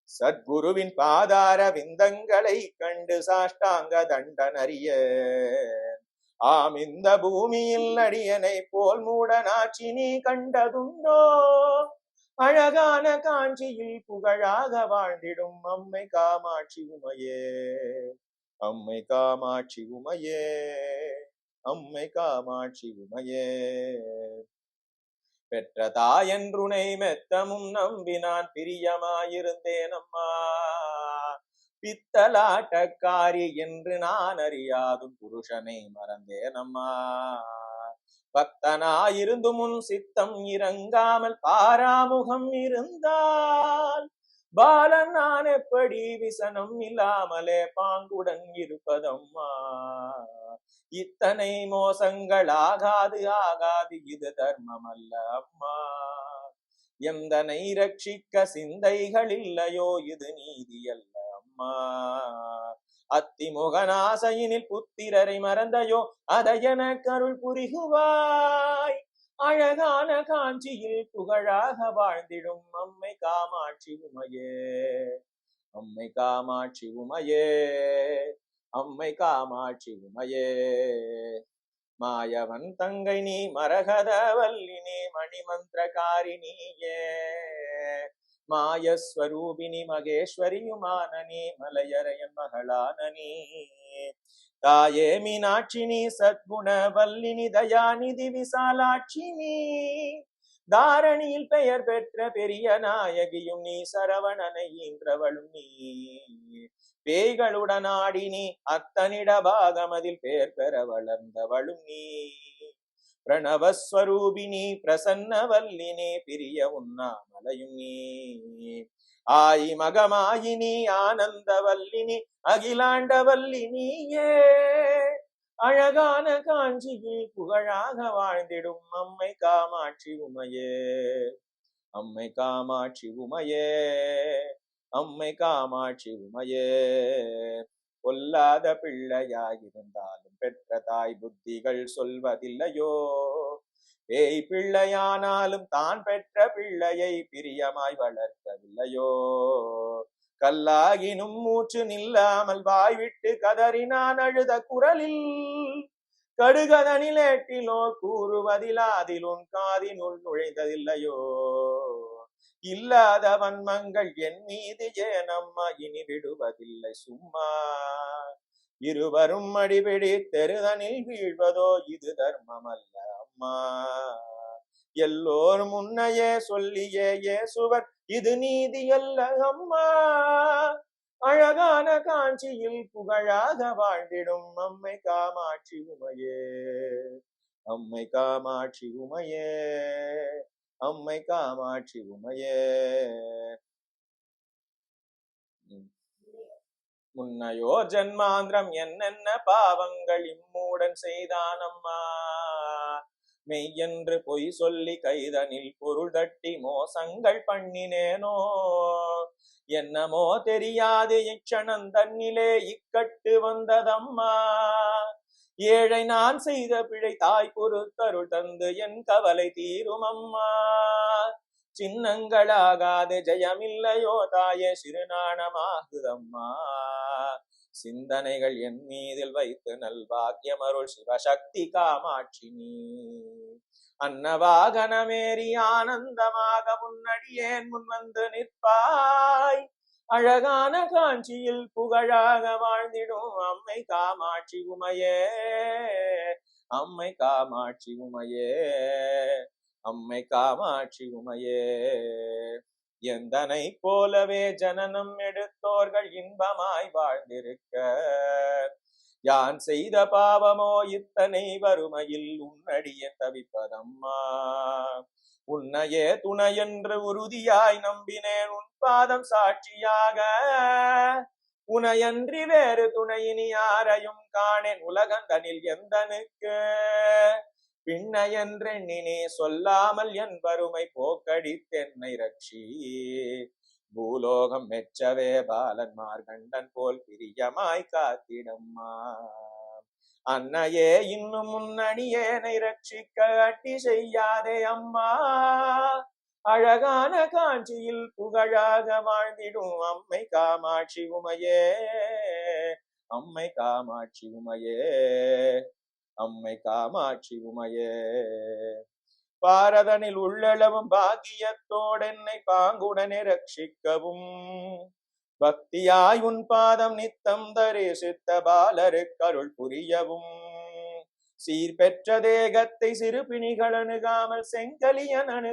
சத்குருவின் பாதார விந்தங்களை கண்டு சாஷ்டாங்க தண்டனறிய ஆம் இந்த பூமியில் அடியனை போல் மூடனாட்சி நீ கண்டதுண்டோ? அழகான காஞ்சியில் புகழாக வாழ்ந்திடும் அம்மை காமாட்சி உமையே, அம்மை காமாட்சி உமையே, அம்மை காமாட்சி உமையே. பெற்ற தாயன்றுனை மெத்தமும் நம்பினான் பிரியமாயிருந்தேன் அம்மா. பித்தலாட்டக்காரி என்று நான் அறியாதும் புருஷனை மறந்தேன் அம்மா. பக்தனாயிருந்து முன் சித்தம் இறங்காமல் பாராமுகம் இருந்தால் பாலன் நான் எப்படி விசனம் இல்லாமலே பாங்குடன் இருப்பதம்மா. இத்தனை மோசங்கள் ஆகாது ஆகாது, இது தர்மம் அல்ல அம்மா. எந்தனை ரட்சிக்க சிந்தைகள் இல்லையோ, இது நீதி அல்ல அம்மா. அத்திமுகனாசையினில் புத்திரரை மறந்தையோ, அதையென கருள் புரிகுவாய். அழகான காஞ்சியில் புகழாக வாழ்ந்திடும் அம்மை காமாட்சி உமையே, அம்மை காமாட்சி உமையே, அம்மை காமாட்சி உமையே. மாயவன் தங்கை நீ மரகத வல்லினி மணிமந்திரகாரிணியே, மாயஸ்வரூபிணி மகேஸ்வரியுமான நீ மலையரையன் மகளான நீ. தாயே மீனாட்சினி சத்குண வல்லினி தயாநிதி விசாலாட்சினி, தாரணியில் பெயர் பெற்ற பெரிய நாயகியும் நீ, சரவணனை ஈன்றவளும் நீ. பேய்களுடன் ஆடி நீ அத்தனிட பாகமதில் பேர் பெற வளர்ந்தவளும் நீ. பிரணவஸ்வரூபிணி பிரசன்ன வல்லினி பிரிய உண்ணாமலையும் நீ. ஆயி மகமாயினி ஆனந்த வல்லினி அகிலாண்ட வல்லினியே, அழகான காஞ்சியில் புகழாக வாழ்ந்திடும் அம்மை காமாட்சி உமையே, அம்மை காமாட்சி உமையே, அம்மை காமாட்சி உமையே. கொல்லாத பிள்ளையாயிருந்தாலும் பெற்ற தாய் புத்திகள் சொல்வதில்லையோ, பேய் பிள்ளையானாலும் தான் பெற்ற பிள்ளையை பிரியமாய் வளர்க்கவில்லையோ. கல்லாகினும் மூச்சு நில்லாமல் வாய்விட்டு கதறினான் அழுத குரலில், கடுகதனிலேட்டிலோ கூறுவதில் உன் காதினுள் நுழைந்ததில்லையோ. இல்லாத வன்மங்கள் என் மீது ஏனம்மா இனி விடுவதில்லை சும்மா. இருவரும் அடிபிடி தெருதனில் வீழ்வதோ, இது தர்மம் அல்ல அம்மா. எல்லோரும் முன்னையே சொல்லியே இயேசுவர், இது நீதி அல்ல அம்மா. அழகான காஞ்சியில் புகழாக வாழ்ந்திடும் அம்மை காமாட்சி உமையே, அம்மை காமாட்சி உமையே, அம்மை காமாட்சி உமையே. முன்னையோர் ஜன்மாந்திரம் என்னென்ன பாவங்கள் இம்மூடன் செய்தான் அம்மா. மெய்யென்று பொய் சொல்லி கைதனில் பொருள் தட்டி மோசங்கள் பண்ணினேனோ. என்னமோ தெரியாது இச்சணம் தன்னிலே இக்கட்டு வந்ததம்மா. ஏழை நான் செய்த பிழை தாய் பொறுத்தருள் தந்து என் கவலை தீரும் அம்மா. சின்னங்களாகாது ஜெயமில்லையோ தாயே, சிறுநாணமாகுதம்மா. சிந்தனைகள் என் மீதில் வைத்து நல்பாக்கியமருள் சிவசக்தி காமாட்சி நீ. அன்னவாகனமேறி ஆனந்தமாக முன்னடியேன் முன் வந்து நிற்பாய். அழகான காஞ்சியில் புகழாக வாழ்ந்திடும் அம்மை காமாட்சி உமையே, அம்மை காமாட்சி உமையே, அம்மை காமாட்சி உமையே. எந்தனை போலவே ஜனனம் எடுத்தோர்கள் இன்பமாய் வாழ்ந்திருக்க, யான் செய்த பாவமோ இத்தனை வறுமையில் உன்னடிய தவிப்பதம்மா. உன்னையே துணையென்று உறுதியாய் நம்பினேன் உன் பாதம் சாட்சியாக. உனையன்றி வேறு துணையினி யாரையும் காணேன் உலகந்தனில் எந்தனுக்கு. பின்னையென்றெண்ணினே சொல்லாமல் என் வறுமை போக்கடித்தென்னை ரட்சி. பூலோகம் மெச்சவே பாலன் மார்கண்டன் போல் பிரியமாய் காத்திடம்மா. அன்னையே இன்னும் முன்னணியேனை ரட்சிக்க அட்டி செய்யாதே அம்மா. அழகான காஞ்சியில் புகழாக வாழ்ந்திடும் அம்மை காமாட்சி உமையே, அம்மை காமாட்சி உமையே, அம்மை காமாட்சி உமையே. பாரதனில் உள்ளளவும் பாக்கியத்தோடென்னை பாங்குடனே ரட்சிக்கவும், பக்தியாய் உன் பாதம் நித்தம் தரிசித்த பாலருக்கருள் புரியவும், சீர்பெற்ற தேகத்தை சிறு பிணிகள் அணுகாமல் செங்கலியன்